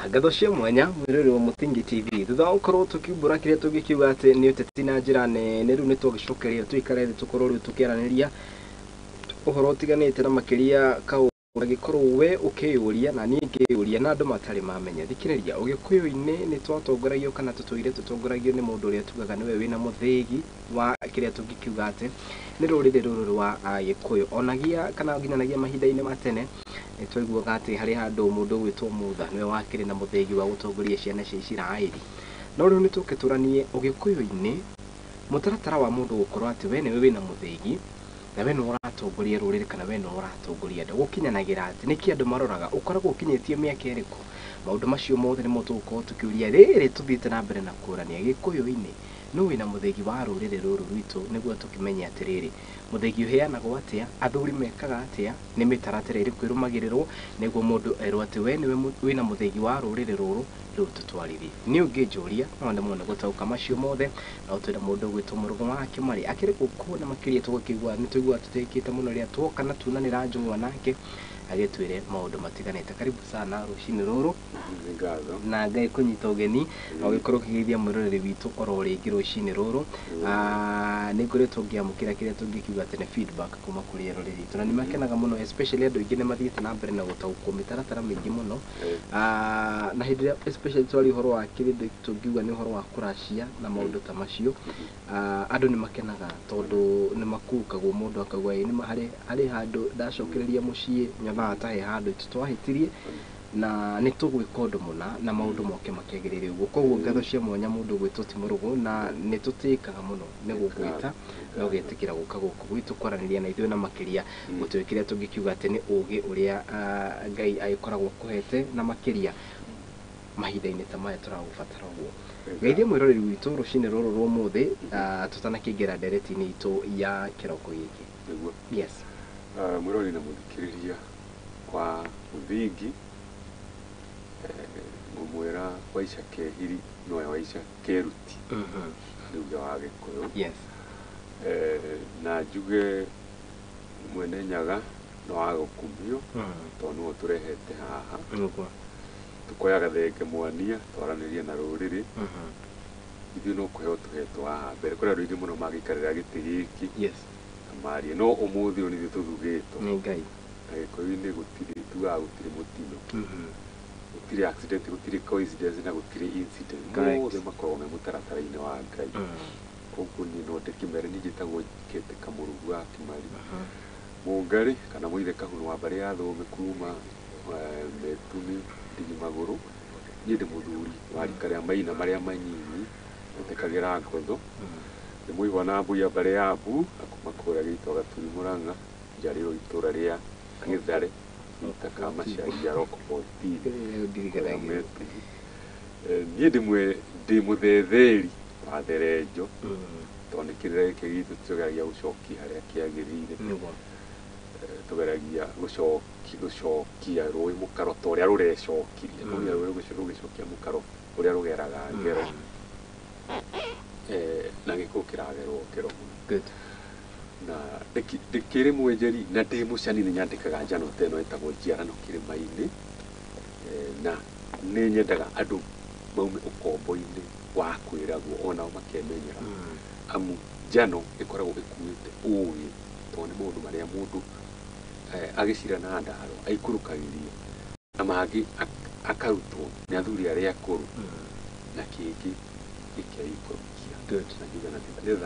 ngatho cia mwanya mwirori wa Mutingi TV thutha ukorwo tukiumbura kiria tugikiuga ati ni uteti na njira nene riu ni tugicokeria tuikare thi tukorwo riu tukiaraniria uhoro tiganite na makiria gikorwo we ukiyuria na ni ngiyuria na andu matari mamenya thikiriria ugikuyu-ini ni twatongoragio kana tutoire tutongoragio ni mundu uria tugaga niwe wina muthigi wa kiria tugikiuga ati ni rurire ruru rwa gikuyu onagia kana nginyanagia mahinda-ini matene nitwaiguaga ati hari handu mundu gwitwo mutha niwe wakiri na muthigi wa gutongoria ciana cia Isiraeli no riu nitukituranie ugikuyu-ini mutaratara wa mundu gukorwo ati we niwe wina muthigi na we no uratongoria rurire kana we no uratongoria ndu gukinyanagira ati niki andu maroraga ukoragwo ukinyitie miaka iriku maundu macio mothe ni mutuko tukiuria riri tuthiite na mbere na kurania gikuyu-ini no wina muthigi wa rurire ruru rwitu niguo tukimenya atiriri muthigi uheanagwo atia athuri mekaga atia ni mitaratara iriku irumagirirwo niguo mundu erwo ati we niwe wina muthigi wa rurire ruru riu tutwarithie ni ungijuria no ndemone gutauka macio mothe na utwira mundu gwitwo murugo wake mari akiri gukuona makiria tugukigwa ni tuigwa tutekite muno ria tuoka na tunanira njungwa nake agitwire maundu matiganite karibu sana rucini ruru na ngai kunyita ugeni na ugikorwo kigeithia mwiroreri witu oro ringi rucini ruru ni ngore tungiamukira kiria tungikiuga ati ni feedback kuma kuri eroreri tu na ni makenaga muno especially andu ingi ni mathiite na mbere na gutaukwo mitaratara mingi muno na hindi especially twari horo wa kiri tungiuga ni horo wa kurashia na maundu ta macio andu ni makenaga tondu ni makukagwo mundu akagwa ni hari handu ndacokereria mucii nyona atahe handu tutwahitirie na ni tugwika undu muna na maundu moke makiagirire uguo koguo ngatho cia mwanya mundu gwitwo ti murugo na ni tutikaga muno ni gugwita na ugetikira guka guku gwitu kwaraniria na ithuĩ na makiria gutwikira tungikiuga ati ni ugi uria ngai agikoragwo kuhete na makiria mahinda-ini ta maya turagubatara uguo ngeithia mwiroreri witu rucini ruru rwa muthi tutanakiingira ndereti-ini itu ya kiroko giki yes mwiroreri na muthikiriria kwa muthingi ngumwira Waisha Kehiri noe Waisha Keruti nduga wa Gikuyu yes na njuge mwene Nyaga no agukumio tondu no turehete haha tukoya gathenge mwania twaranirie na ruriri ithuĩ no kuheo tuhetwo haha mbere kuri andu aingi muno magikarira giti giki yes amarie no umuthi oni ithuĩ tuthugĩtwo ni ngai na Gikuyu-ini gutiri tugaga gutiri mutino gutiri accident gutiri coincidence na gutiri incident mothe makorwo me mutaratara-ini wa ngai koguo ni no ndikimere ni njitagwo Kete Kamurugu wa Kimari Mungari kana Muithe Kahunu wa mbari ya Thũme kuma Metumi Ndigi Maguru ni ndi muthuri wa rika ria maina maria manyinyi utekagira ngotho ni muigwa na mbuya mbari ya mbu akuma kuria gitwa Gaturi Murang'a njariro itura ria Githare itaka maciari ya Rock Point ni ndi muthetheri wa Therenjo tondu kirira giki gitu tugeragia gucokia haria kiagirire tugeragia gucokia rui mukaro ta uria rurecokirie kuria rugicokia mukaro uria rugeraga ngero na gikuo kiragerwo ngero good na ndikiri mwenjeri na ndi mucani ni nyandikaga njano teno etagwo njiarano kirima-ini na ni nyendaga andu maume ukombo-ini wa kwiragwo onao makemenyera amu njano ikoragwo ikuite ugi tondu ni maundu maria mundu agicira na ndaro aikurukagiria na mangi akarutwo ni athuri aria akuru na kingi ikiaikurukia good na njuga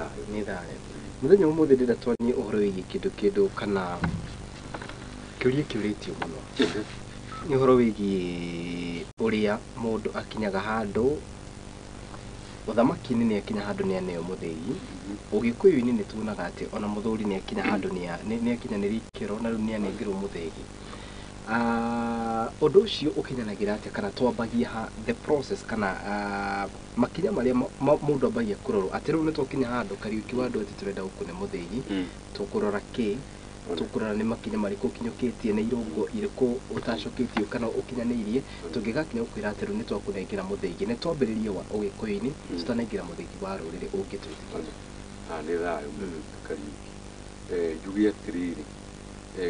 na ni thayo muthenya umuthi ndiratwanie uhoro wigi kindu kana kiuria kiuritio muno ni uhoro wigi uria mundu akinyaga handu uthamaki-ini ni akinya handu ni aneo muthigi ugikuyu-ini ni tuonaga ati ona muthuri ni akinya handu ni akinyanĩria ikĩro na riu ni anengirwo muthigi undu ucio ukinyanagira ati kana twambagia the process kana makinya maria mundu ambagia kurorwo ati riu ni twakinya handu Kariuki wa andu ati turenda gukune muthigi tukurora ki tukurora ni makinya mariku kinyukitie na irongo iriku utacokitie kana ukinyanirie tungigakinya ukwira ati riu ni twakunengira muthigi ni twambiririe wa ugikuyu-ini tutanengira muthigi wa ruriri ungitwitikia ni thayo Kariuki njugi atiriri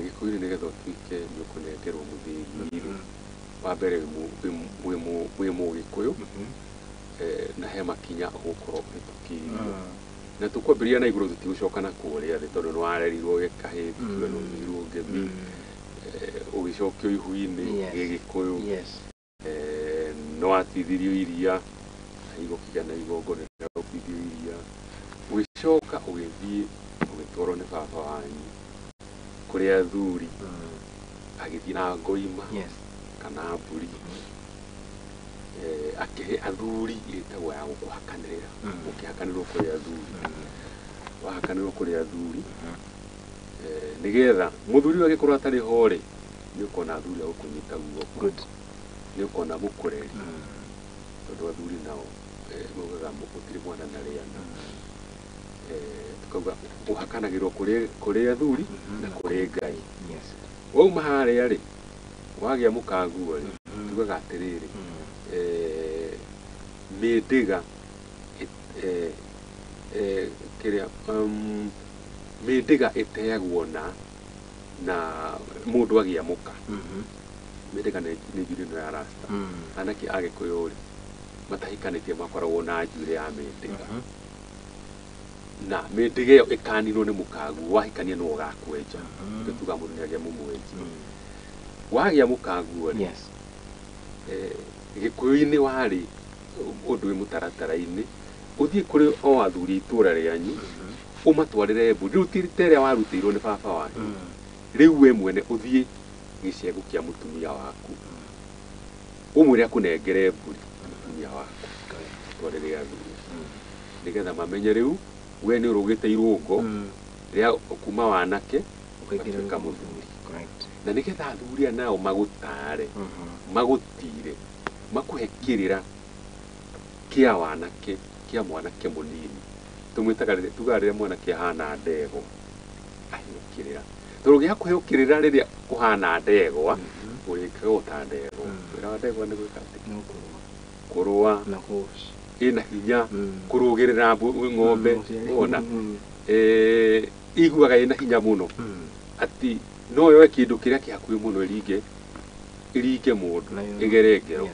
Gikuyu-ini nigetha utuike ni ukunengerwo muthigi wa mbere wĩ mũgĩkũyũ na he makinya ũgũkorwo ũhĩtũkĩirio na tũkwambĩrĩria na igũrũ tũtigũcoka na kũrĩa thĩ tondũ nĩwarerirwo gĩkahĩ nĩwarerirwo ngemi ũgĩcokio ihu-inĩ gĩgĩkũyũ nĩwatithirio iria igũkinya na igongona rĩa gũtithio iria ũgĩcoka ũgĩthiĩ ũgĩtwarwo nĩ baba wanyu kũrĩ athuri agĩthiĩ na ngoima kana mbũri akĩhe athuri ĩtagwo ya gũkũhakanĩrĩra ũkĩhakanĩrwo kũrĩ athuri wahakanĩrwo kũrĩ athuri nĩgetha mũthuri ũyũ agĩkorwo atarĩ ho rĩ nĩũkona athuri a gũkũnyita guoko nĩũkona mũkũreri tondũ athuri nao maugaga gũtirĩ mwana na rĩana tukauga ũhakanagĩrwo kũrĩ athuri na kũrĩ Ngai wauma harĩa rĩ wagĩa mũkanguo rĩ tugaga atĩrĩrĩ mĩndĩga kĩrĩa mĩndĩga ĩteagwo na mũndũ agĩa mũka mĩndĩga nĩ njuĩrĩ ĩno ya rasta anake agĩkũyũ rĩ matahikanĩtie makoragwo na njuĩrĩ ya mĩndĩga na mĩndĩga ĩyo ĩkaninwo nĩ mũkanguo wahikania nĩwe ũgakwenja tuga mũndũ nĩagĩa mũmwenji wagĩa mũkanguo rĩ gĩkũyũ-inĩ warĩ ũndũ wĩ mũtaratara-inĩ ũthiĩ kũrĩ o athuri itũra rĩanyu ũmatwarĩre mbũri rĩu ti ta ĩrĩa warutĩirwo nĩ baba wanyu rĩu we mwene ũthiĩ gĩcegũ kĩa mũtumia waku ũmwĩre akũnengere mbũri mũtumia waku atwarĩre athuri nĩgetha mamenye rĩu we nĩ ũrũgĩte irũngo rĩa kuma wanake ũkaingĩrĩka mũthuri na nĩgetha athuri aya nao magũtare magũtire makũhe kĩrĩra kĩa wanake kĩa mwanake mũnini tumwĩtaga tugaga rĩrĩa mwanake ahana ndegwa aheo kĩrĩra tondũ gĩa kũheo kĩrĩra rĩrĩa ũhana ndegwa ũrĩkaga ta ndegwa wĩra wa ndegwa nĩ gwĩka atĩ kũrũa ĩna hinya kũrũgĩrĩra ng'ombe ona iguaga ĩna hinya mũno atĩ no yoe kĩndũ kĩrĩa kĩhakuhĩ mũno ĩringe mũndũ ĩgere ngero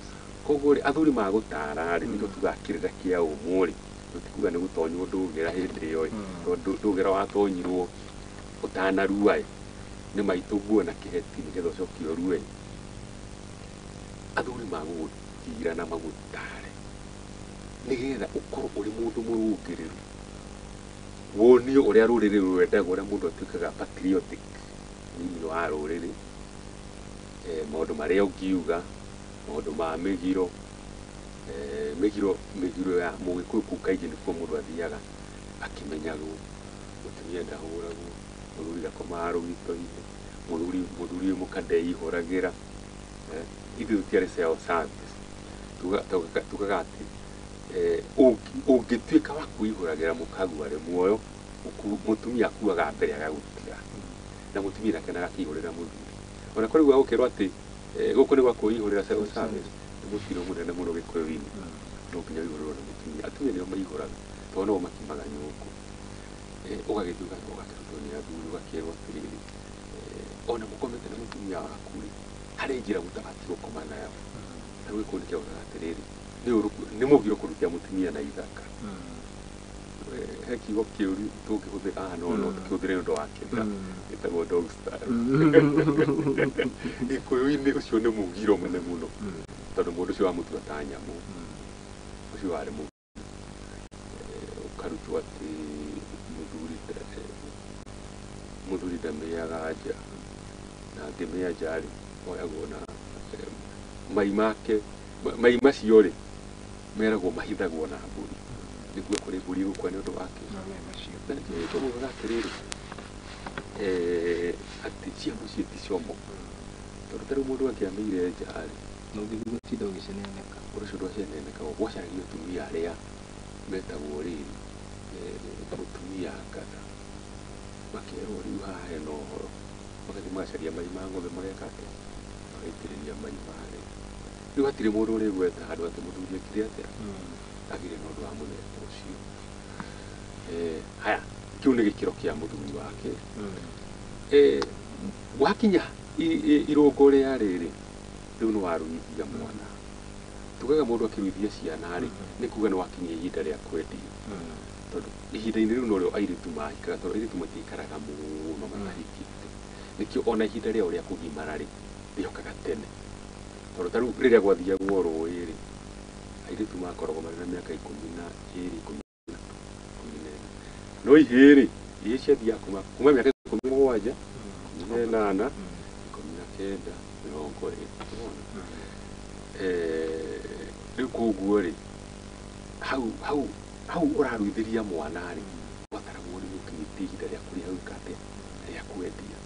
koguo rĩ athuri magũtara rĩ nĩkĩo tugaga kĩrĩra kĩa ũmũ rĩ tũtikuga nĩ gũtonywo ndũgĩra hĩndĩ ĩyo tondũ ndũgĩra watonyirwo ũtanarua nĩ maitũ guo na kĩheti nĩgetha ũcokio rue athuri magũgũtira na magũtare nĩgetha ũkorwo ũrĩ mũndũ mũrũngĩrĩru wonio ũrĩa rũrĩrĩ rwendagwo ũrĩa mũndũ atuĩkaga patriotic thĩinĩ wa rũrĩrĩ maũndũ marĩa ũngiuga maũndũ ma mĩgiro mĩgiro ya mũgĩkũyũ kũu kaingĩ nĩkuo mũndũ athiaga akĩmenyagwo mũtumia ndahũragwo mũthuri ndakomaga rũgito-inĩ mũthuri mũka ndeihũragĩra ithuĩ tũtiarĩ cell service tugaga atĩ ũngĩtuĩka wa kũihũragĩra mũkagu arĩ muoyo mũtumia akuaga mbere agagũtira na mũtumia nake agakĩihũrĩra mũthuri ona kũrĩ gwa gũkerwo atĩ gũkũ nĩ gwa kũihũrĩra cell service nĩ mũtino mũnene mũno gĩkũyũ-inĩ no nginya wĩihũrĩrwo na mũtumia atumia nĩo maihũraga tondũ nao makimaga nyũngũ ũgagĩthiĩ ũgakĩrutwo nĩ athuri ũgakĩrwo atĩrĩrĩ ona mũkomete na mũtumia waku rĩ harĩ njĩra mũtabatiĩ gũkoma nayo na rĩu gĩkũyũ nĩkĩoigaga atĩrĩrĩ nĩ mũgiro kũrutia mũtumia na ithaka he kiugo kĩũru tũngĩhũthĩra no tũkĩhũthĩre nĩ ũndũ wa kĩrĩra gĩtagwo dog style gĩkũyũ-inĩ ũcio nĩ mũgiro mũnene mũno tondũ mũndũ ũcio wamũtua ta nyamũ ũcio warĩ ũkarutwo atĩ mũthuri ndamĩaga nja na angĩmĩa nja rĩ oyagwo na mai macio rĩ meragwo mahithagwo na mbũri nĩguo kũrĩ mbũri gũkua nĩ ũndũ wake na nĩkĩo tũmugaga atĩrĩrĩ atĩ cia mũciĩ ti combo tondũ ta rĩu mũndũ angĩamĩire nja rĩ no ũgĩthiĩ gũtinda ũgĩceneneka ũndũ ũcio ndwaceneneka gwacagio atumia arĩa metagwo rĩrĩ mũtumia ngatha makerwo rĩu haha hena ũhoro magathiĩ magacaria mai ma ng'ombe mageka atĩa magaitĩrĩria mai marĩ rĩu hatirĩ mũndũ ũrĩgweta handũ atĩ mũthuri ekire atĩa agire na ũndũ wa mũthemba ũcio haya kĩu nĩ gĩkĩro kĩa mũthuri wake wakinya irũngo rĩa rĩrĩ riu no waruithia mwana tugaga mundu akiruithia ciana ri ni kuga ni wakinyia ihinda ria kwendia tondu ihinda-inĩ riu norio airitu mahikaga tondu airitu matiikaraga muno matahikite nikio ona ihinda riao ria kugimara ri riokaga tene tondu ta riu riria gwathiagwo rũĩ ri airitu makoragwo marĩ na mĩaka 12 13 no ihĩ ri ihĩ ciathiaga kuma mĩaka 17 18 19 riu koguo ri hau ũraruithĩria mwana ri wataragwo nĩ gũkinyĩtie ihinda rĩa kũrĩa hau kate rĩa kwendia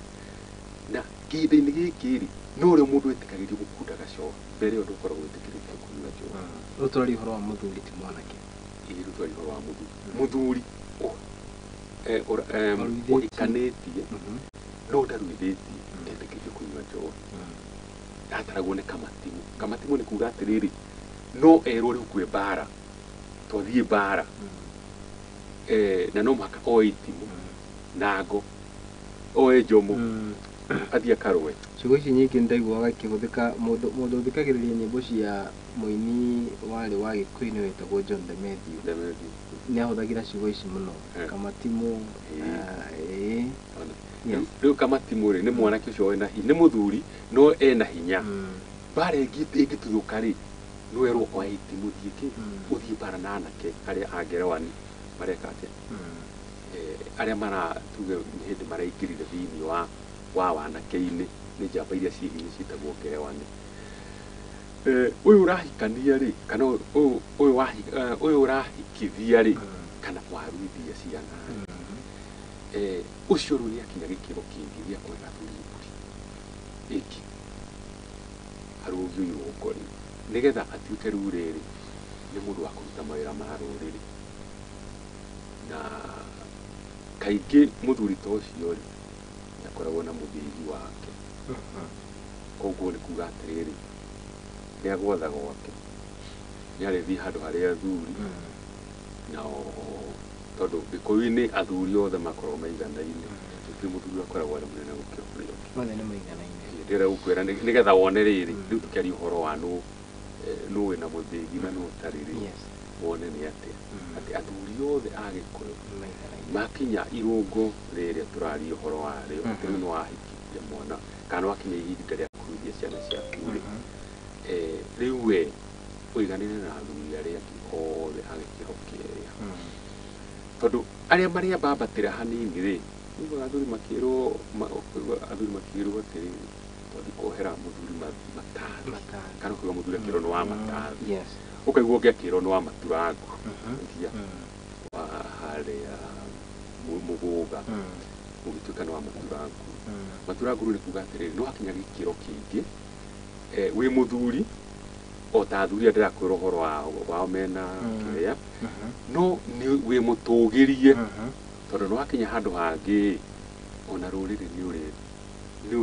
na kĩhinda-inĩ gĩkĩ ri no ũrĩa mũndũ etĩkagĩrio gũkunda gacoa mbere ĩyo ndũkoragwo wĩtĩkĩrĩtio kũnyua njohi rĩu tũraria ũhoro wa mũthuri ti mwanake rĩu tũraria ũhoro wa mũthuri ũhikanĩtie no ndaruithĩtie ndetĩkĩrio kũnyua njohi ataragwo nĩ kamatimu nĩ kuga atĩrĩrĩ no erwo rĩu kwĩ mbara twathiĩ mbara na no mũhaka oe itimũ na ngo oe njomu athiĩ akarũe ciugo ici nyingĩ ndaiguaga ikĩhũthĩka mũndũ ũthikagĩrĩria nyĩmbo cia mũini warĩ wa Gĩkũyũ nĩ wĩtagwo John de Matthew nĩ ahũthagĩra ciugo ici mũno kamatimu rĩu kamatimu rĩ nĩ mwanake ũcio wĩna hinya nĩ mũthuri no ena hinya mbara ĩngĩtuthũka rĩ no erwo oe itimũ ũthiĩ mbara na anake arĩa angerewani mareka atĩa arĩa maratuge nĩ hĩndĩ maraingĩrire thĩinĩ wa wanake-inĩ nĩ njamba iria ciĩgiĩ ciĩtagwo ngerewani ũyũ ũrahikania rĩ kana ũyũ ũrahikithia rĩ kana waruithia ciana ũcio rĩu nĩ akinya gĩkĩro kĩngĩ gĩa kwenda thurimburi ĩki arũgio igongori nĩgetha atuĩke rĩu rĩrĩ nĩ mũndũ wa kũruta mawĩra ma rũrĩrĩ na kaingĩ mũthuri ta ũcio rĩ nĩakoragwo na mũthĩgi wake koguo nĩ kuga atĩrĩrĩ rĩrĩa gwotha gwake nĩarĩthiĩ handũ harĩa athuri nao tondũ Gĩkũyũ-inĩ athuri othe makoragwo maiganaine gũtirĩ mũthuri akoragwo arĩ mũnene gũkĩra ũrĩa ũngĩ othe nĩ maiganaine ndĩrenda gũkwĩra nĩgetha wone rĩrĩ rĩu tũkĩaria ũhoro wa nũ wĩna mũthĩgi na nũ ũtarĩ rĩ wone nĩ atĩa atĩ athuri othe a Gĩkũyũ makinya irũngo rĩrĩa tũraria ũhoro warĩo atĩ rĩu nĩ wahikithia mwana kana wakinya ihinda rĩa kũruithia ciana ciaku rĩ rĩu we ũiganĩre na athuri arĩa angĩ othe a gĩkĩro kĩrĩa tondũ arĩa marĩa mbambatĩra hanini rĩ ũguo athuri makĩrwo atĩrĩrĩ twathiĩ kuohera mũthuri matathi kana kuga mũthuri akĩrwo nĩ wa matathi ũkaigua ũngĩ akĩrwo nĩ wa maturangu wa harĩa mũgũga ũgĩtuĩka nĩ wa maturangu maturangu rĩu nĩ kuga atĩrĩrĩ nĩ wakinya gĩkĩro kĩingĩ wĩ mũthuri o ta athuri a ndĩrakwĩra ũhoro wao mena kĩrĩa no wĩ mũtũgĩrie tondũ nĩ wakinya handũ hangĩ ona rũrĩrĩ nĩ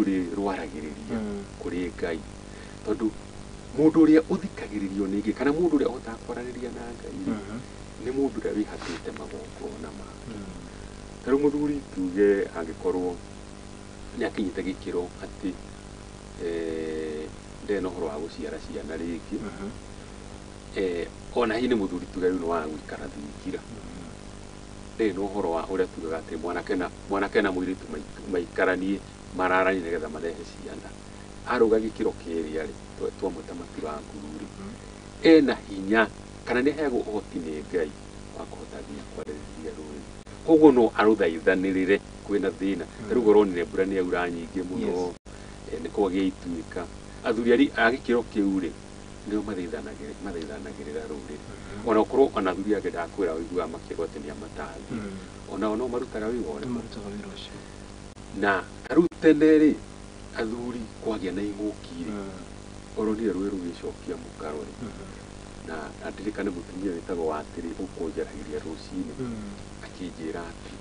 ũrĩ rwaragĩrĩria kũrĩ Ngai tondũ mũndũ ũrĩa ũthikagĩrĩrio nĩ Ngai kana mũndũ ũrĩa ũhotaga kwaranĩria na Ngai nĩ mũndũ ũrĩa wĩhatĩte magongona make ta rĩu mũthuri tuge angĩkorwo nĩ akinyĩte gĩkĩro atĩ ndena ũhoro wa gũciara ciana rĩngĩ ona hihi nĩ mũthuri tuge rĩu nĩ wa gũikara thingira ndena ũhoro wa ũrĩa tugaga atĩ mwanake na mũirĩtu maikaranie mararanie nĩgetha marehe ciana arũga gĩkĩro kĩrĩa rĩ twamwĩta maturangu rĩ ena hinya kana nĩ aheagwo ũhoti nĩ Ngai wa kũhota nginya kwarĩrĩria rũrĩrĩ koguo no arũthaithanĩrĩre kwĩna thĩna ta rĩu ũronire mbura nĩ yaura nyingĩ mũno nĩ kwagĩa ituĩka athuri a gĩkĩro kĩu rĩ nĩo mathaithanagĩrĩra rũrĩrĩ ona ũkorwo ona athuri angĩ ndakwĩra ũiguaga makĩrwo atĩ nĩ amatathi onao no marutaga wĩra ũcio na ta rĩu tene rĩ athuri kwagĩa na ing'ũki rĩ oronire rũĩ rũgĩcokia mũkaro rĩ na ndirikane mũtumia wĩtagwo Watĩrĩ ũkũnjaragĩria rũcinĩ akĩnjĩra atĩ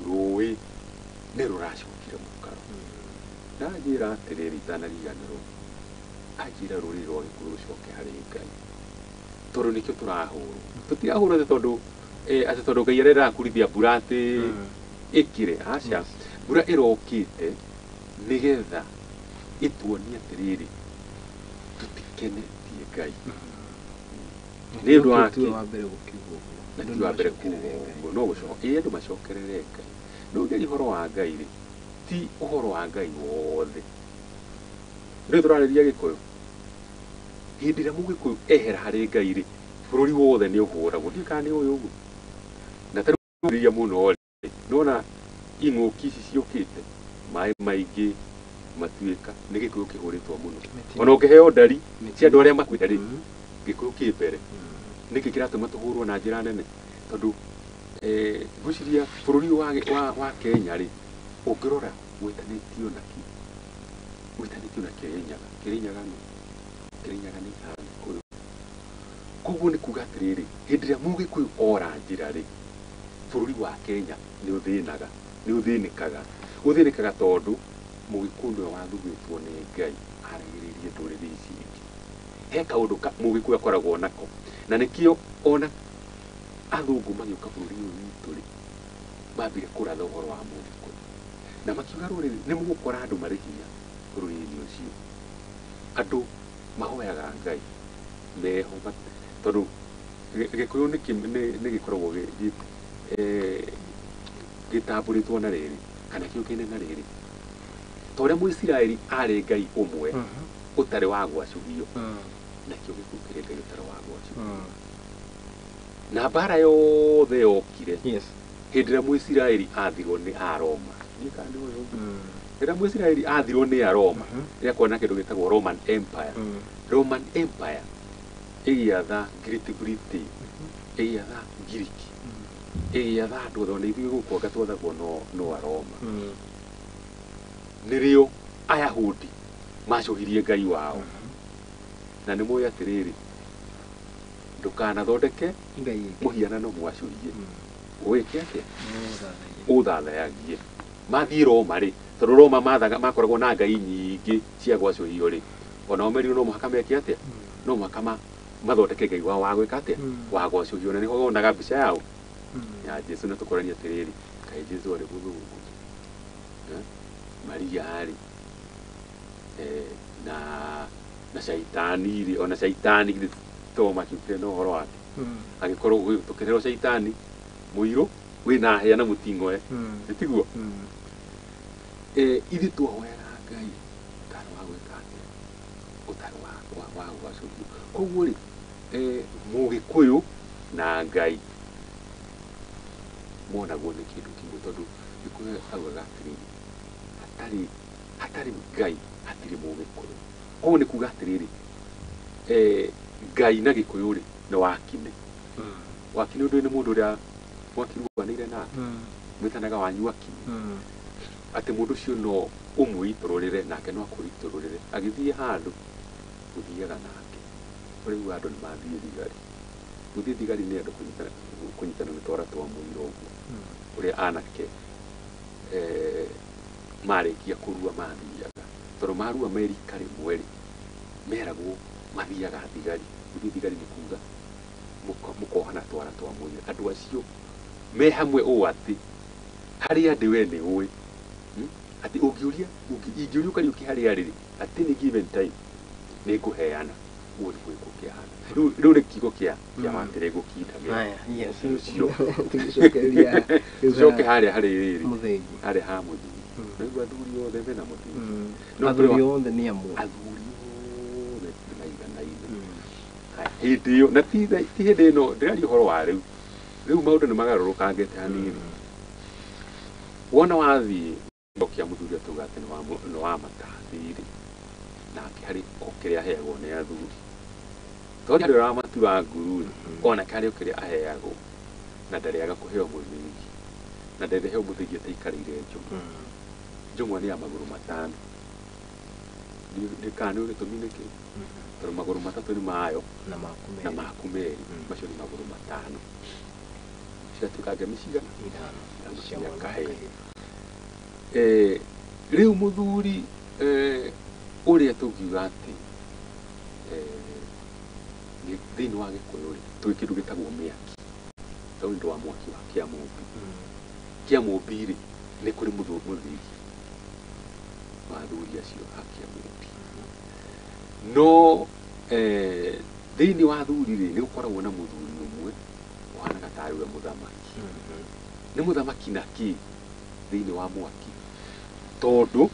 rũĩ nĩ rũracokire mũkaro ndanjĩra atĩrĩrĩ itanariganĩrwo anjĩra rũrĩrĩ rwa Gĩkũyũ rũcoke harĩ Ngai tondũ nĩkĩo tũrahũrwo tũtirahũrwo atĩ tondũ Ngai arenda kũrithia mbura atĩ ĩkire aca mbura ĩrokĩte nĩgetha ĩtuonie atĩrĩrĩ tutikene tie Ngai nä ndå wake wa mbere gukigwo na ti wa mbere kugo no gucoka andu macokerere Ngai no ngeri horo wa Ngai ri ti uhoro wa Ngai wothe nä tå rarä ria gä kå yå hä ndä ä rä a må gä kå yå ehera harä Ngai rä bå rå ri wothe nä å hå ragwo ndiä kana nä å yå å guo na tarä ria må no nona ing'å ki ici ciå kä te maä maingä matuä ka nä gä kå yå kä hå rä two må no ona å kä heo ndari cia andå arä a makwenda rä gä kå yå kä mbere nä kä kä ratå ma tå hå rwo na njä ra nene tondå ngwiciria bå rå ri wa Kenya rä å ngä rora gwetanä tio naki gwetanä tio na Kirinyaga nä Gĩkũyũ koguo nä kuga atä rä rä hä ndä ä rä a må gä kå yå ora njä ra rä bå rå ri wa Kenya nä å thä nä kaga tondå må gä kå yå nä we wathugä two nä Ngai aragä rä rie ndå rä rä ici ingä he kaå ndå må gä kå yå akoragwo nako na nä kä o ona athũngũ magä å ka bå rå ri å yå witå rä mambire kå ratha å horo wa må gä kå yå na makiuga rå rä rä nä må gå kora andå marä hinya bå rå ri-inä å cio andå mahoyaga Ngai meho tondå gä kå yå nä gä koragwo gä tambå rä two na rä rä kana kä å kä ne na rä rä ta å rä a må Isiraeli arä Ngai å mwe å tarä wa gwacũhio nakĩo gä kå kä rä Ngai å tarä wa gwacũhio na mbara yothe yokire hä ndä ä rä a må Isiraeli athirwo nä Aroma ndiä kana nä å yå hä ndä ä rä a må Isiraeli athirwo nä Aroma rä a kwona kä ndå gä tagwo Roman Empire Roman Empire ĩgĩatha Great Britain ĩgĩatha Ngiriki ĩgĩatha andũ othe ona ithuĩ gũkũ anga twathagwo no Aroma nĩrĩo Ayahudi macũhirie Ngai wao na nĩ mũĩ atĩrĩrĩ ndũkanathondeke mũhianano mwacũhie ũwĩke atĩa ũthathayagie mathiĩ Roma rĩ tondũ Roma makoragwo na ngai nyingĩ cia gwacũhio rĩ onao merirwo no mũhaka meke atĩa no mũhaka mathondeke Ngai wao wa gwĩka atĩa wa gwacũhio na nĩho wonaga mbica yao ya Jesu na tũkorania atĩrĩrĩ kaĩ Jesu arĩ mũthũngũ Maria rĩ na caitani rĩ ona caitani githĩ to makiugire no ũhoro wake agĩkorwo tũkĩrerwo caitani mũirũ wĩna hĩa na mũting'oe nĩtiguo ithuĩ twahoyaga Ngai ũtarĩ wa gwĩka atĩa ũtarĩ wa gwacũhio koguo rĩ Mũgĩkũyũ na Ngai monagwo nĩ kĩndũ kĩmwe tondũ Gĩkũyũ augaga atĩrĩrĩ hatarĩ Ngai hatirĩ Mũgĩkũyũ koguo nĩ kuga atĩrĩrĩ Ngai na Gĩkũyũ rĩ nĩ wakine ũndũ nĩ mũndũ ũrĩa mwakiruanĩire nake mwĩtanaga wanyu wakine atĩ mũndũ ũcio no ũmwĩitũrũrĩre nake no akwĩitũrũrĩre agĩthiĩ handũ gũthiaga nake rĩu andũ nĩ mathiĩ thigari gũthiĩ thigari nĩ andũ kũnyitana nĩ twara twa mũira ũguo ũrĩa anake marĩkia kũrua mathiaga tondũ marua merika rĩmwe rĩ meragwo mathiaga thigari gũthiĩ thigari nĩ kuga mũkohana twara twa mũira andũ acio me hamwe ũũ atĩ harĩa ndĩ we nĩ ũĩ atĩ ingĩũria ũkariũki harĩa rĩrĩ at any given time nĩ ngũheana ũguo nĩ gwĩkwo kĩhana rĩu nĩ kiugo kĩa matĩrĩ gũkindagĩra tũcoke harĩa harĩ rĩrĩ harĩa ha mũthuri naigua athuri othe mena mũthuri athuri othe nĩ amwe athuri othe maiganaine hĩndĩ ĩyo na ti hĩndĩ ĩno ndĩraria ũhoro wa rĩu maũndũ nĩ magarũrũkangĩte hanini wona wathiĩ kĩa mũthuri atauga atĩ nĩ wa matathirĩ nake harĩ o kĩrĩa aheagwo nĩ athuri tondũ harĩ ũramatura nguru onake harĩ o kĩrĩa aheagwo na ndarĩaga kũheo mũthĩgi na ndarĩheo mũthĩgi ataikarĩire njũng'wa nĩ ya magũrũ matano kana nĩ gĩtũmi nĩkĩ tondũ magũrũ matatũ nĩ mayo na maku merĩ macio nĩ magũrũ matano ciatuĩka ngemi cigana ithano kahĩĩ rĩu mũthuri ũrĩa tũngiuga atĩ thĩinĩ wa Gĩkũyũ rĩ tũĩ kĩndũ gĩtagwo mĩaki tondũ nĩ ũndũ wa mwaki wa Kĩamũmbi rĩ nĩ kũrĩ mũthigi wa athuri acio a Kĩamũmbi no thĩinĩ wa athuri rĩ nĩ gũkoragwo na mũthuri ũmwe ũhanaga tarĩ we mũthamaki nĩ mũthamaki na kĩ thĩinĩ wa mwaki tondũ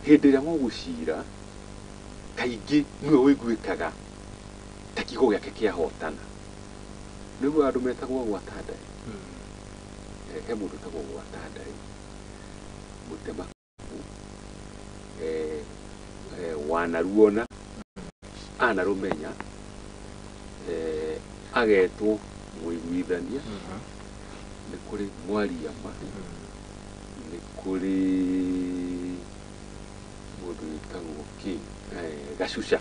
hĩndĩ ĩrĩa mũgũcira kaingĩ nĩwe wĩiguĩkaga ta kiugo gĩake kĩahotana nĩguo andũ metagwo gwata Ndari he mũndũ ũtagwo gwata Ndari mũtemaku wanaruona anarũmenya agetwo mũiguithania nĩ kũrĩ Mwariama nĩ kũrĩ mũndũ wĩtagwo kĩ Gacuca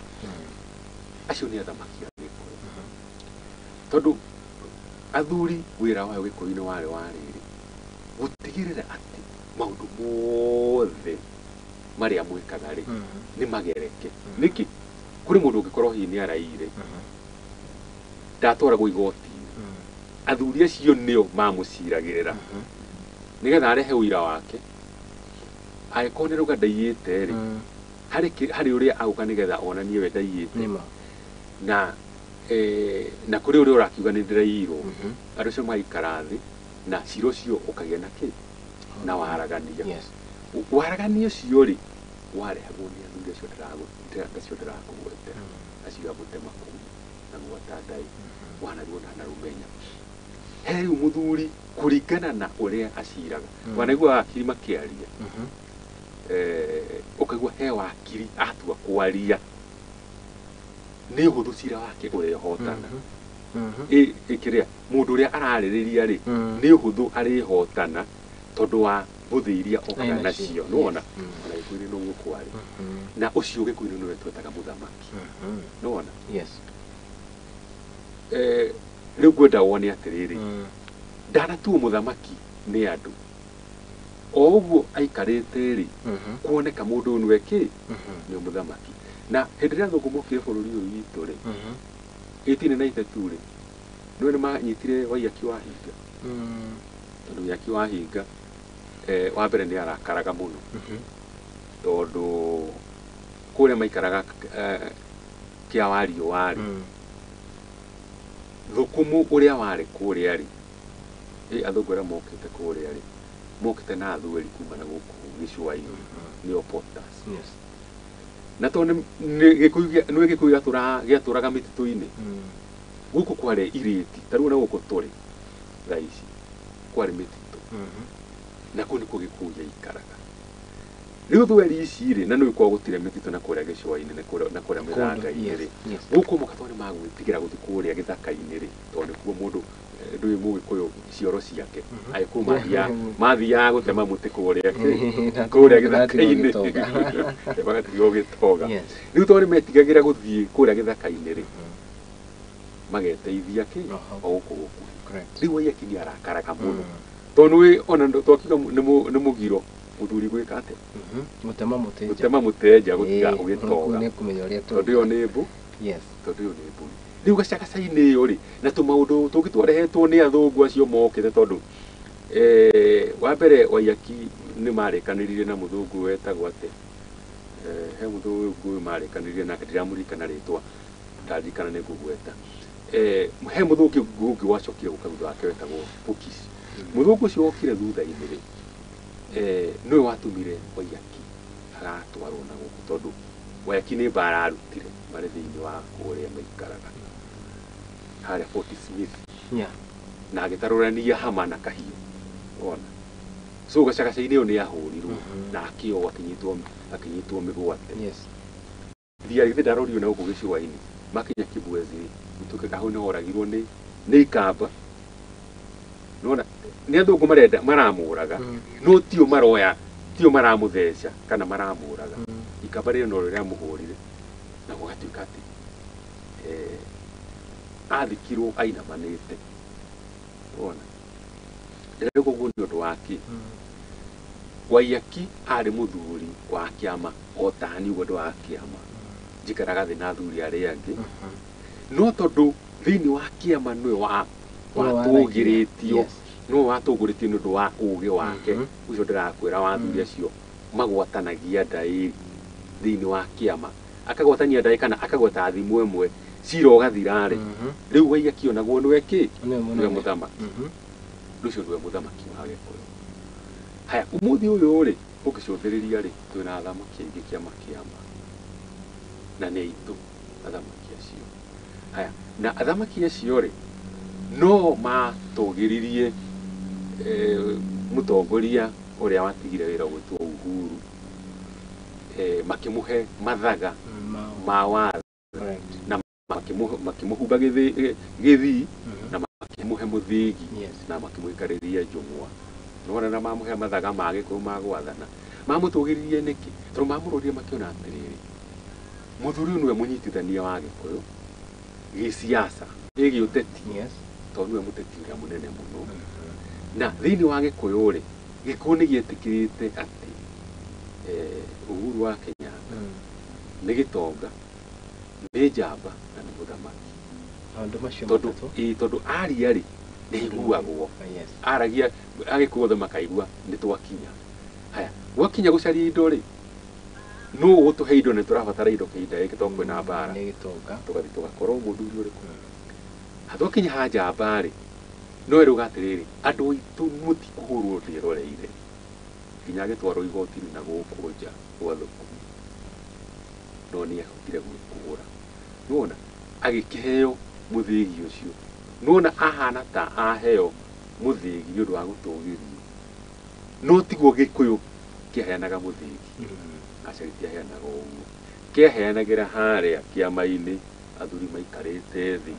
acio nĩ athamaki a Gĩkũyũ tondũ athuri wĩra wao Gĩkũyũ-inĩ warĩ wa rĩrĩ gũtigĩrĩra atĩ maũndũ mothe marĩa mwĩkaga rĩ nĩ magereke nĩkĩ kũrĩ mũndũ ũngĩkorwo hihi nĩ araire ndatwaragwo igoti-inĩ athuri acio nĩo mamũciragĩrĩra nĩgetha arehe ũira wake angĩkorwo nĩ rũga ndaiyĩte rĩ harĩ ũrĩa agũka nĩgetha onanie we ndaiyĩte na kũrĩ ũrĩa ũrakiuga nĩ ndĩraiyirwo andũ acio magaikara thĩ na cira ũcio ũkagĩa na kĩ na waragania waragania ũcio rĩ warehagwo nĩ athuri acio ndĩrakũgwete acio a Mũtemaku na Gwata Ndari wanaruona na Rũmenya he rĩu mũthuri kũringana na ũrĩa aciraga wanaigua wakiri makĩaria ũkaigua he wakiri atua kwaria nĩ ũhũthũ cira wake ũrehotana ĩkĩrĩa mũndũ ũrĩa ararĩrĩria rĩ nĩ ũhũthũ arĩhotana tondũ wa mbũthĩ iria okaga nacio nĩwona ona Gĩkũyũ-inĩ noguo kwarĩ na ũcio Gĩkũyũ-inĩ nĩwe twetaga mũthamaki nĩwona rĩu ngwenda wone atĩrĩrĩ ndanatuo mũthamaki nĩ andũ o ũguo aikarĩte rĩ kuoneka mũndũ ũyũ nĩwe kĩ nĩ mũthamaki na hĩndĩ ĩrĩa athũngũ mokire bũrũri ũyũ witũ rĩ 1893 rĩ nĩwe nĩ manyitire Waiyaki wa Hinga tondũ Waiyaki wa Hinga wa mbere nĩ arakaraga mũno tondũ kũrĩa maikaraga kĩa Wario warĩ thũkũmũ ũrĩa warĩ kũrĩa rĩ athũngũ arĩa mokĩte kũrĩa rĩ mokĩte na athweri kuma na gũkũ gĩcũa-inĩ nĩo Porters na tondũ nĩ Gĩkũyũ gĩatũraga mĩtitũ-inĩ gũkũ kwarĩ irĩti ta rĩu na gũkũ tũrĩ thaa ici kwarĩ mĩtitũ na kũu nĩkuo Gĩkũyũ gĩaikaraga rĩu thweri ici rĩ na nĩ gũkorwo gũtirĩ mĩtitũ na kũrĩa gĩcũa-inĩ na kũrĩa mĩthanga-inĩ rĩ gũkũ mũkatwa nĩ magwĩtigĩra gũthiĩ kũrĩa gĩthaka-inĩ rĩ tondũ nĩkuo mũndũ ndũĩ Mũgĩkũyũ cioro ciake agĩkũyũ mathiaga gũtema mũtĩ kũrĩa gĩthaka-inĩ magatigwo gĩtoga rĩu tondũ nĩ metigagĩra gũthiĩ kũrĩa gĩthaka-inĩ rĩ mageteithia kĩ o gũkũ rĩu Waiyaki nĩ arakaraga mũno tondũ ona twakiuga nĩ mũgiro mũthuri gwĩka atĩa gũtema mũtenja gũtiga ũgĩtoga tondũ ĩyo nĩ mbũri rĩu gacagaca-inĩ ĩyo rĩ na tũmaũndũ tũngĩ twarehetwo nĩ athũngũ acio mokĩte tondũ wa mbere Waiyaki nĩ marĩkanĩrire na mũthũngũ wetagwo atĩ he mũthũngũ marĩkanĩrire nake ndiramũririkana rĩtwa ndaririkana nĩ ngũgweta he mũthũngũ ũngĩ wacokire gũka thutha wake wetagwo Bukis mũthũngũ ũcio wokire thutha-inĩ rĩ nĩwe watũmire Waiyaki agatwarwo na gũkũ tondũ Waiyaki nĩ mbara arutire marĩ thĩinĩ wa kũrĩa maikaraga harĩa Fort Smith na agĩtarũrania hama na kahiũ ona so gacagaca-inĩ ĩyo nĩ ahũrirwo na akĩohwo akĩnyitwo mĩgwate thiarĩ ndarorio na gũkũ gĩcũa-inĩ makinya Kibwezi gũtuĩka kahau nĩ oragirwo nĩ ikamba nona nĩ athũngũ marenda maramũraga no tio maroya tio maramũtheca kana maramũraga ikamba rĩrĩ no rĩrĩa mũhũrire na gũgatuĩka atĩ athikirwo ainamanĩte ona rĩu koguo nĩ ũndũ wake Waiyaki arĩ mũthuri wa kĩama o tani ũguo ũndũ wa kĩama njikaraga thĩ na athuri arĩa angĩ no tondũ thĩinĩ wa kĩama nĩwe watũgĩrĩtio no watũgũrĩtio nĩ ũndũ wa ũgĩ wake ũcio ndĩrakwĩra wa athuri acio magwatanagia ndaĩ thĩinĩ wa kĩama akagwatania ndagĩka na akagweta thimũ ĩmwe cira ũgathira rĩ rĩu waiga kĩonagwo nĩwe kĩ nĩwe mũthamaki ũcio nĩwe mũthamaki wa Gĩkũyũ. Haya ũmũthĩ ũyũ rĩ ũngĩcũthĩrĩria rĩ twĩna athamaki aingĩ kĩama kĩama na nĩ aitũ athamaki acio. Haya na athamaki acio rĩ no matũgĩririe mũtongoria ũrĩa watigire wĩra gwĩtwo Uhuru makĩmũhe mathaga ma watho na makĩmũhumba gĩthii na makĩmũhe mũthĩgi na makĩmũikarĩria njũng'wa. Nona na mamũhe mathaga ma Gĩkũyũ ma gwathana mamũtũgĩririe nĩkĩ tondũ mamũrorire makĩona atĩrĩrĩ mũthuri ũyũ nĩwe mũnyitithania wa Gĩkũyũ gĩsiasa gĩũteti tondũ nĩwe mũteti ũrĩa mũnene mũno na thĩinĩ wa Gĩkũyũ rĩ Gĩkũyũ nĩgĩetĩkĩrĩte atĩ Uhuru wa Kenyatta nĩ gĩtonga nĩ njamba na nĩ mũthamaki tondũ aria rĩ nĩ aiguagwo aragia Agĩkũyũ othe makaigua nĩ twakinya. Haya gwakinya gũcaria indo rĩ no gũtũhe indo nĩ tũrabatara indo kĩhinda gĩkĩ tondũ kwĩna mbara tũgathiĩ tũgakorwo mũthuri ũrĩkũ hatwakinya ha njamba rĩ no eruga atĩrĩrĩ andũ aitũ mũtikũhũrwo ndĩroreire nginya agĩtwarwo igoti-inĩ na gũkũ nja gwa thũkũmi no nĩ ahotire gwĩkũgũra nona agĩkĩheo mũthĩgi ũcio nona ahana ta aheo mũthĩgi nĩ ũndũ wa gũtũgĩrio no tiguo Gĩkũyũ kĩaheanaga mũthĩgi aca gĩtiaheanaga ũguo kĩaheanagĩra harĩa kĩama-inĩ athuri maikarĩte thĩ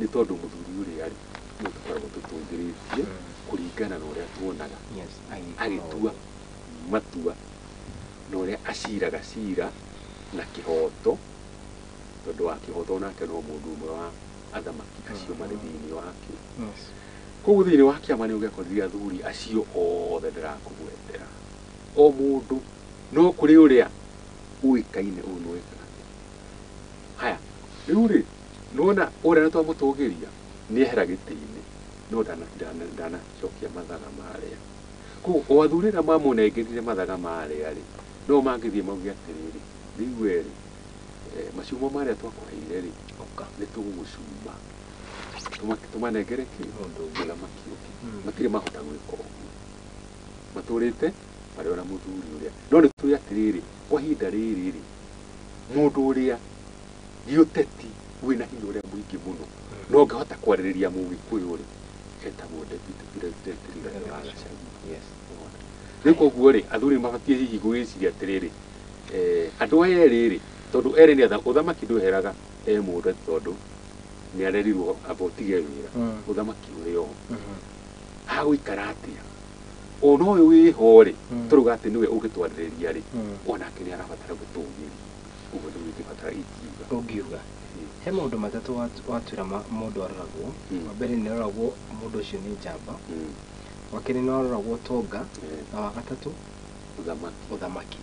nĩ tondũ mũthuri ũrĩa rĩ nĩ tũkoragwo tũtũngĩrĩtie kũringana na ũrĩa tuonaga agĩtua matua na ũrĩa aciraga cira na kĩhoto tondũ wa kĩhoto nake no mũndũ ũmwe wa athamaki acio marĩ thĩinĩ wake. Koguo thĩinĩ wa kĩama nĩ ũgĩakorire athuri acio othe ndĩrakũgwetera o mũndũ no kũrĩ ũrĩa ũĩkaine ũyũ nĩ wekaga. Haya rĩu rĩ nona ũrĩa twamũtũgĩria nĩ ehera gĩtĩ-inĩ no ndanacokia mathaga marĩa. Koguo o athuri arĩa mamũnengerire mathaga marĩa rĩ no mangĩthiĩ mauge atĩrĩrĩ rĩu rĩ maciumo marĩa twakũheire rĩ nĩ tũgũgũcuma tũmanengere kĩ mũthamaki ũngĩ matirĩ mahota gwĩka ũguo matũrĩte marĩ ona mũthuri ũrĩa no nĩ tũĩ atĩrĩrĩ kwa ihinda rĩrĩ rĩ mũndũ ũrĩa gĩũteti wĩna hinya ũrĩa mũingĩ mũno no ngahota kwarĩrĩria Mũgĩkũyũ rĩ etagwo deputy president Rigathĩ wa Gachagua. Rĩu koguo rĩ athuri mabatiĩ hihi gwĩciria atĩrĩrĩ andũ aya erĩ rĩ tondũ erĩ nĩ ũthamaki ndweheraga mũndũ tondũ nĩ arerirwo abotige wĩra ũthamaki ũrĩ o hagũikara atĩa ona ũyũ wĩho rĩ tũruga atĩ nĩwe ũngĩtwarĩrĩria rĩ onake nĩ arabatara gũtũgĩria ũguo nĩ ũngĩbatara ũngiuga he maũndũ matatũ watwĩra mũndũ aroragwo wa mbere nĩ aroragwo mũndũ ũcio nĩ njamba wa kerĩ nĩ aroragwo tonga na wa gatatũ ũthamaki.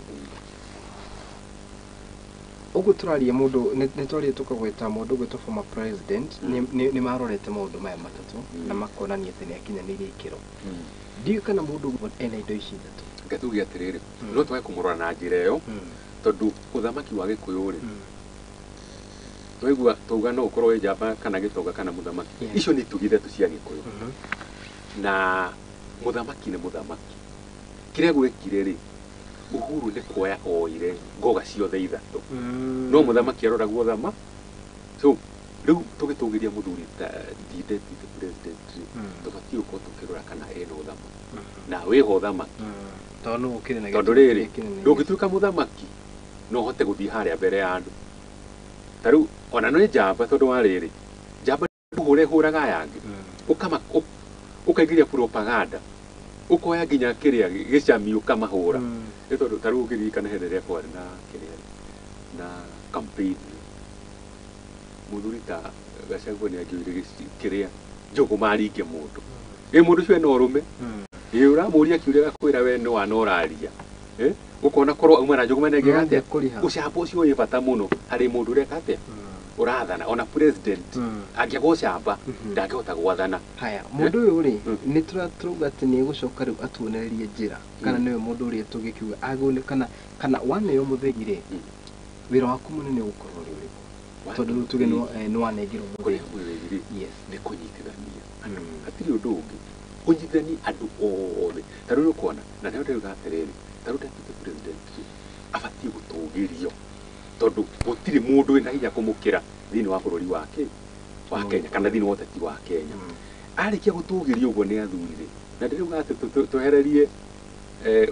Ũguo tũraria mũndũ nĩ twaria tũkagweta mũndũ gwĩtwo former president nĩ marorete maũndũ maya matatũ na makonania atĩ nĩ akinyanĩirie ikĩro. Ndiũĩ kana mũndũ ena indo ici ithatũ. Ngatuge atĩrĩrĩ no twage kũmũrora na njĩra ĩyo tondũ ũthamaki wa Gĩkũyũ rĩ twaigua tauga no ũkorwo wĩ njamba kana gĩtonga kana mũthamaki icio nĩ itugĩ ithatũ cia Gĩkũyũ na mũthamaki nĩ mũthamaki. Kĩrĩa gwekire rĩ Uhuru nĩ kuoya oire ngoga ciothe ithatũ no mũthamaki aroragwo thama so rĩu tũgĩtũgĩria mũthuri ta deputy president tũbatiĩ gũkorwo tũkĩrora kana ena ũthamaki na wĩho ũthamaki tondũ rĩrĩ ndũngĩtuĩka mũthamaki no ũhote gũthiĩ harĩa mbere ya andũ ta rĩu ona nĩ njamba tondũ wa rĩrĩ njamba ũhũraga aya angĩ ũkaingĩria propaganda ukoya nginya kĩrĩa gĩcami ũkamahũra nĩ tondũ ta rĩu ũngĩririkana hĩndĩ ĩrĩa kwarĩ na kĩrĩa na campaign mũthuri ta Gachagua nĩ angĩoire kĩrĩa njũgũ maringe mũndũ mũndũ ũcio ena ũrũme ũramũria kiuria gakwĩra we no anoraria ũkona korwo auma na njũgũ manenge atĩa ũcamba ũcio wĩ bata mũno harĩ mũndũ ũreka atĩa ũrathana ona president angĩagwo camba ndangĩhota gwathana. Haya mũndũ ũyũ rĩ nĩ tũrauga atĩ nĩ egũcoka rĩu atuonererie njĩra kana nĩwe mũndũ ũrĩa tũngĩkiuga agũne kana waneo mũthegi rĩ wira waku munene ukorwo uri uriku tondu tuge no wanengiro kuri mwiri yes ni kunyitithania atiri undu ungi unyitithani andu othe taru ukona na ndio ndio gatereri taru deputy president abati gutugirio tondu gutiri mundu ina hinya kumukira thini wa bururi wake wa Kenya kana thini wa uteti wa Kenya arikia gutugirio uguo ni athurire na ndio gate twehererie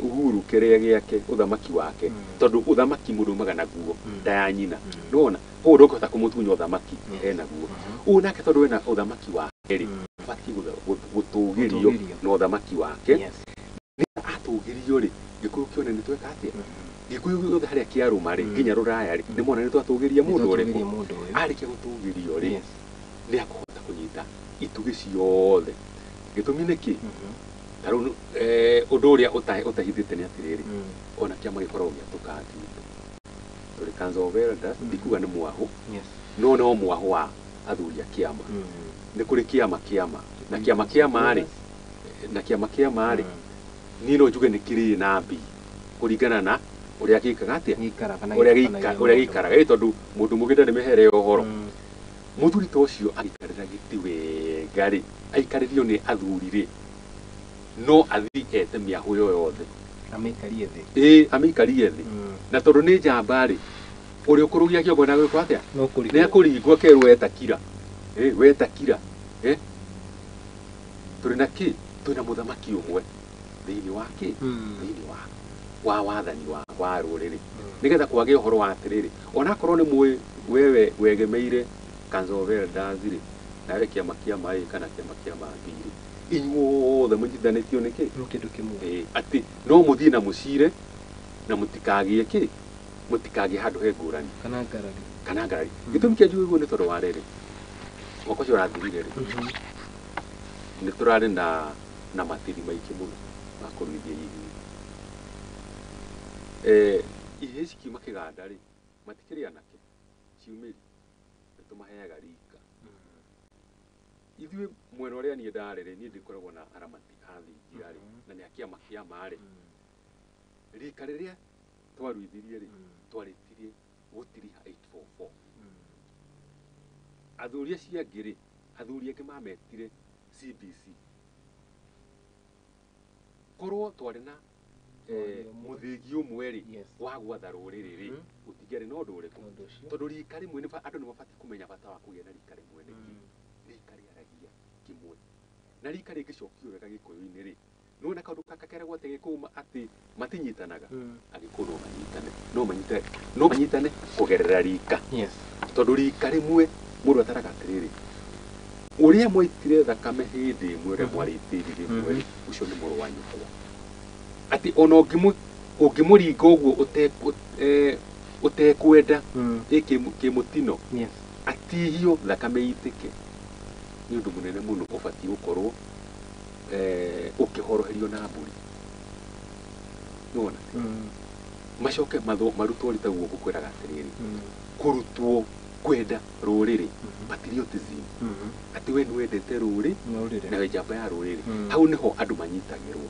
Uhuru kiria giake uthamaki wake tondu uthamaki mundu magana guo ndaya nyina nona ko ndokota kumutunya uthamaki ena guo unake tondu wena uthamaki wake ri abati gutugirio no uthamaki wake ni atugirio ri gikuyu kione ni tweka atia gikuyu yothe haria kiaruma ri nginya ruraya ri ni mona ni twatugiria mundu uriku arikia gutugirio ri ni akohota kunyita itugi ciothe gitumi niki taru undu uria utahithite ni atiriri ona kiama gikorwo giatukangite turi Kanzovera ndikuga ni mwahu no mwahu wa athuri a kiama ni kuri kiama na kiama ri ni no njuge ni kiri na mbi kuringana na uria gikaga atia uria gikaraga tondu mundu mugida ni mehere uhoro muthuri to cio agikarira giti wega ri aikaririo ni athuri ri no athi ete miahu yothe amikarie thi amikarie thi na tondu ni njamba ri uri ukurugia kiongo na gwiko atia ni akuringwo keru wetakira wetakira turi na ki twina muthamaki umwe thini wake thini wa wathani wa ruriri nigetha kwage uhoro wa atiriri ona korwo ni mwe wewe wegemeire Kanzovera ndaziri nawe kiama kana kiama mbiri inyuothe munyithanitio niki kindu kimwe ati no muthii na mucire na mutikagie ki mutikagie handu he ngurani kana ngarari gitumi kia njugu guo ni tondu wa riri mwaka ucio urathirire ri ni turari na matiri maingĩ muno ma kuruithia ihĩĩ cikiuma kĩganda ri matikĩrĩ anake ciumĩri nĩtũmaheaga rika ithuĩ mwena ũrĩa niĩ ndarĩ rĩ niĩ ndikoragwo na aramati a thingira ri na nĩ akiama ri rika rĩrĩa twaruithirie ri twarĩtirie gũtiriha 844 athuri acio angĩ ri athuri angĩ mametire CBC korwo twarĩ na muthingi umwe ri wa gwatha ruriri ri utingeri no ndu uriku tondu rika rimwe ni andu ni mabati kumenya bata wa kugia na rika rimwe ni rika riaragia kimwe na rika ringicokio wega gikuyu-ini ri nona kaundu kaka keragwo ati gikuma ati matinyitanaga agikuyu no manyitane kugerera rika tondu rika rimwe mundu ataraga atiriri uria mwaitire thakame hindi imwe uria mwaritirie imwe ucio ni muru wa nyukwa ati ona ungimuringa uguo utekwenda kimutino atihio thakame itike ni undu munene muno ubati ukorwo ukihoroherio na mburi nona macoke marutwo ritaguo gukwiraga atiriri kurutwo kwenda ruriri patriotism ati we niwendete ruri na we njamba ya ruriri hau niho andu manyitagirwo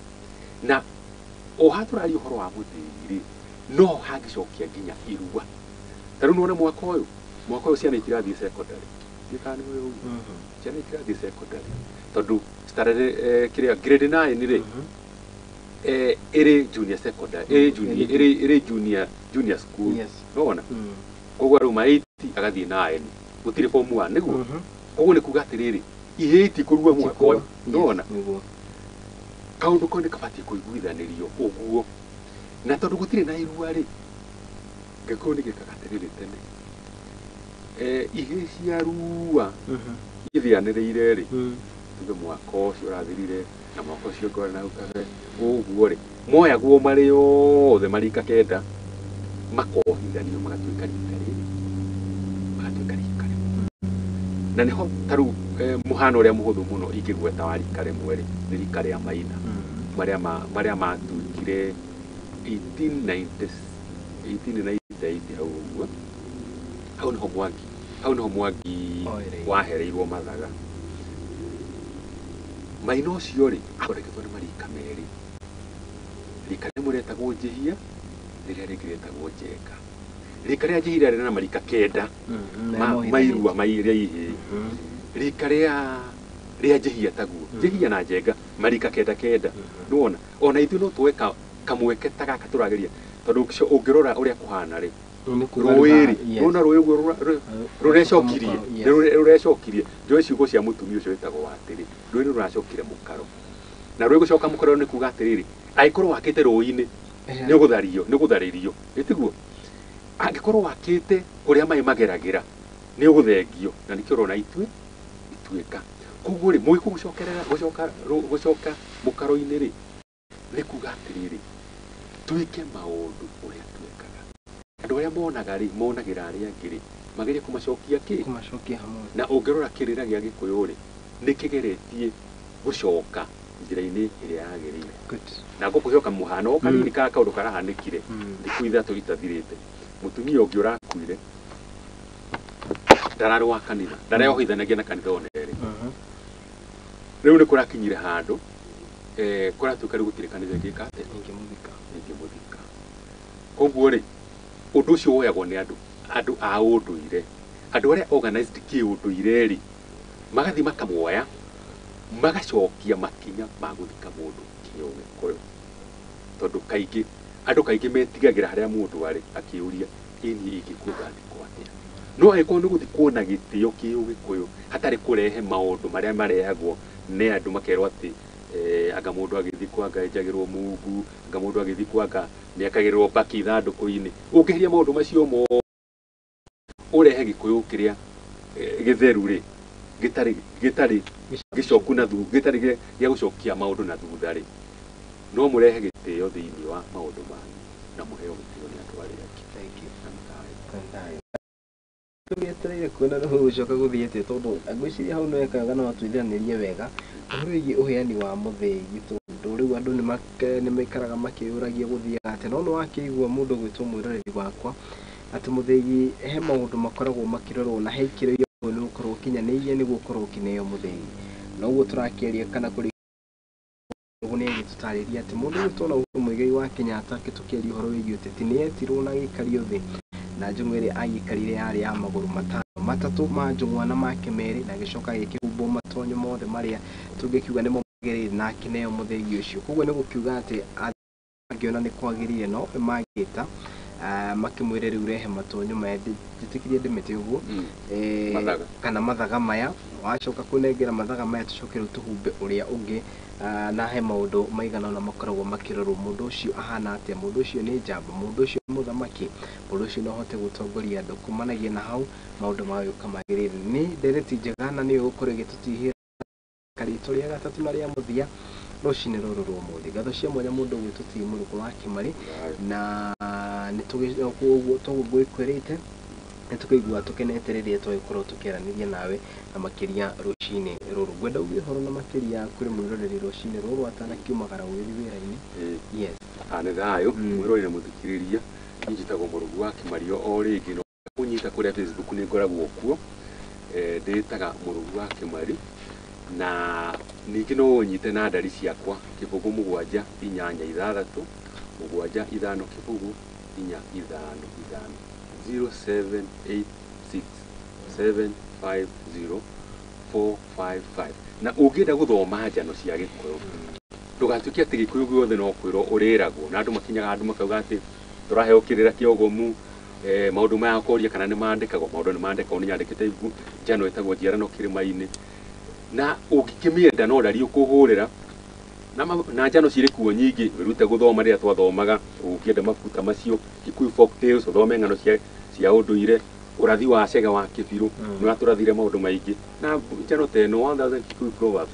na o haturari uhoro wa muthiri no hagicokia nginya irua taru nona mwaka uyu ciana itirathie secondary thikani uyu ciana itirathie secondary tondu started kiria grade 9 ri iri junior secondary iri junior school nona kogwa ruma 8 agathie 9 gutire form 1 niguo kogwa ni kuga atiriri ihiti kurua mwaka uyu nona kaundu ko ni kabati kuiguithanirio uguo na tondu gutire na irua ri gikuyu ni gikagatiriri tene ihĩ cia rua ithianĩrĩire ri tuge mwaka ucio urathirire na mwaka ucio ngore na ukabe uguo ri moyagwo mari yothe marika kenda makohithanio magatuika rika riri na niho taru muhano uria muhuthu muno ingigweta wa rika rimwe ri ni rika ria Maina maria matukire 1898 hau niho Mwangi wahereirwo mathaga Maina ucio ri akoreketwo ni marika meri rika rimwe retagwo Njihia riria ringi retagwo Njenga rika ria jihira rina marika kenda mairua mairia ihi rika ria jihia taguo jihia na njenga marika kenda nuona ona ithu no tuweka kamweke tagaka turageria tondu ungirora uria kuhana ri ruiri nona ruiri guo rurecokirie njoi ciugo cia mutumia ucio wetagwo Watiri ruiri ruracokire mukaro na ruiri gucoka mukaro ni kuga atiriri aikorwo wakite ruini ni ugutharirio itiguo angikorwo wakite kuria mai mageragira ni uguthengio na nikio rona ituika koguo ri muiku gucoka mukaro-ini ri ni kuga atiriri tuike maundu uria twekaga andu aria monaga ri monagira aria angi ri mageria kumacokia hamwe na ungirora kirira gia Gikuyu ri ni kigeretie gucoka njira-ini iria yagirire na gucoka muhano kanini ka kaundu karahanikire ndiku ithatu itathirite mutumia ungi urakuire ndararwa kanitha ndareohithanagia na kanitha onere riu ni kurakinyire handu kuratuka gutire kanitha ngikate ingimuthika koguo ri undu ucio woyagwo ni andu a unduire andu aria organized ki unduire ri magathi makamuoya magacokia makinya ma guthika mundu kiu Gikuyu tondu kaingi metigagira haria mundu ari akiuria ini ingikuthikwo atia no eko ni guthikwo na gitio kiu Gikuyu hatari kurehe maundu maria marehagwo ni andu makerwo ati anga mundu agithikwo anga enjagirwo mungu anga mundu agithikwo anga ni akagirwo baki ithanduku-ini ungihiria maundu macio mo urehe Gikuyu kiria githeru ri gitari gicoku na thu gitari gia gucokia maundu na thutha ri no murehe gitio thiini wa maundu manyu na muheo gitio ni andu aria angi tugetereire kuona no gucoka guthiete tondu ngwiciria hau no ekaga no atwithanirie wega uhoro wigi uheani wa muthegi tondu riu andu ni maikaraga makiuragia guthia ati no wakigua mundu gwitwo mwiroreri wakwa ati muthegi he maundu makoragwo makirorwo na he ikiro ni gukorwo kinyaneirie ni gukorwo kineo muthegi no guo turakiaria kana kuri ugu ni gitutariria ati mundu gwitwo na muigai wa Kenyatta kitukiaria uhoro wigi uteti ni etirwo na gikario thi na njungwere agikarire yari ya maguru matatu ma njungwa na make meri na gicoka gikihumbo matonyo mothe maria tungikiuga ni mogerere na kineo muthegi ucio koguo ni gukiuga ati angiona ni kwagirire no magita makimwire riu rehe matonyo maya jitikirie ndimete uguo kana mathaga maya wacoka kunengera mathaga maya tucoke riu tuhumbe uria ungi na he maundu maigana na makoragwo makirorwo mundu ucio ahana atia mundu ucio ni njamba mundu ucio ni muthamaki mundu ucio no hote gutongoria andu kumanagia na hau maundu mayo kamagirire ni ndereti njega na ni ugukorwo gitutihira karito ria gatatu na ria muthia rucini ruru rumuthi gatho cia mwanya mundu gwituti muruko wa Kimari na ni tugwikwerete nitukaigua tukenetererie twagikorwo tukiaraniria nawe na makiria rucini ruru gwenda uge horo na makiria kuri mwiroreri rucini ruru atana kiumagara wiri wira-ini yes ane thayo mwiroreri muthikiriria njitagwo Murugu wa Kimario o ringi no kunyita kuria Facebook ni ngoragwo kuo nditaga Murugu wa Kimari na ningi no unyite na ndari ciakwa kibugu 7 8 6 7 5 kibugu 4 5 0786750455 na ungienda guthoma njano cia Gikuyu ndugatukie ati Gikuyu guothe no kwirwo uriragwo na andu makinyaga andu makauga ati turaheo kirira kiogomu maundu maya koria kana ni mandikagwo maundu ni mandikagwo ni nyandikite ibu njano etagwo njiarano kirima-ini na ungikimienda no ndari ukuhurira na njano ciri kuo nyingi wirute guthoma riria twathomaga ukienda mabuta macio Gikuyu folk tales uthome ngano cia unduire urathi wa cega wa Kibiru no aturathire maundu maingi na njano teno 1000 Gikuyu proverbs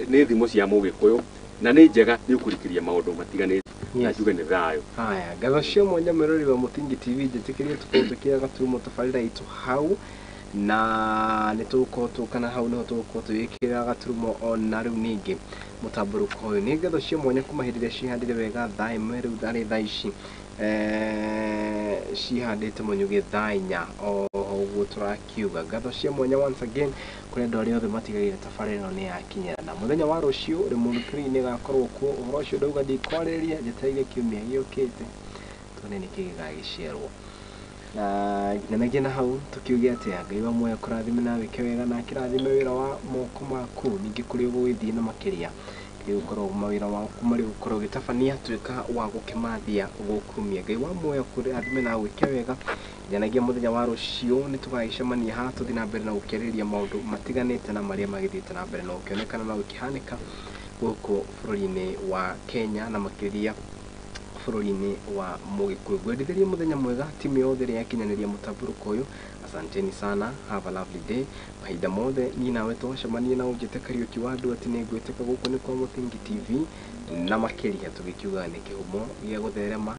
ni thimo cia Mugikuyu na ni njega ni ukurikiria maundu matiganite na juga ni thayo haya gatho cia mwanya mwirori wa Mutingi TV njitikirie tukotukia gaturumo tabarira itu hau na nituko kana hau no tuko twikira gaturumo ona riu ningi mutamburuko uyu ni gatho cia mwanya kumahirire cihandire wega thaa imwe riu thari thaa ici cihandite munyuge thaa 4 oguo turakiuga gatho cia mwanya once again kuri andu aria othe matigagire tabarira ino ni yakinyira na muthenya wa rucio ri munukiri-ini gakorwo kuo uhoro ucio ndauga ndikwareria njetereire kiumia giukite tuone niki gigagiciarwo Nginyagia na hau tukiuge ati Ngai wa muoyo kurathime na wike wega na kirathime wira wa moko maku ningi kuri ugwithie na makiria ukorwo mawira waku mari ukorwo gitabania tuika wa gukimathia gukumia. Ngai wa muoyo kurathime na wike wega nginyagia muthenya wa rucio ni tugagicemania haha tuthi na mbere na gukiriria maundu matiganite na maria magithiite na mbere na gukionekana na gukihanika guku bururi-ini wa Kenya na makiria bururi-ini wa Mugikuyu. Gwendithĩrie muthenya mwega timu yothe ĩrĩa yakinyaniria mũtambũrũko ũyũ, asanteni sana, have a lovely day. Mahinda mothe niĩ nawe twacemanie na ũnjĩte Kariuki wa andũ ati nĩ ngwĩtĩka gũkũ nĩ kwa Mũthingi TV na makĩria tũgĩkiuga nĩ kĩhumo gĩa gũtherema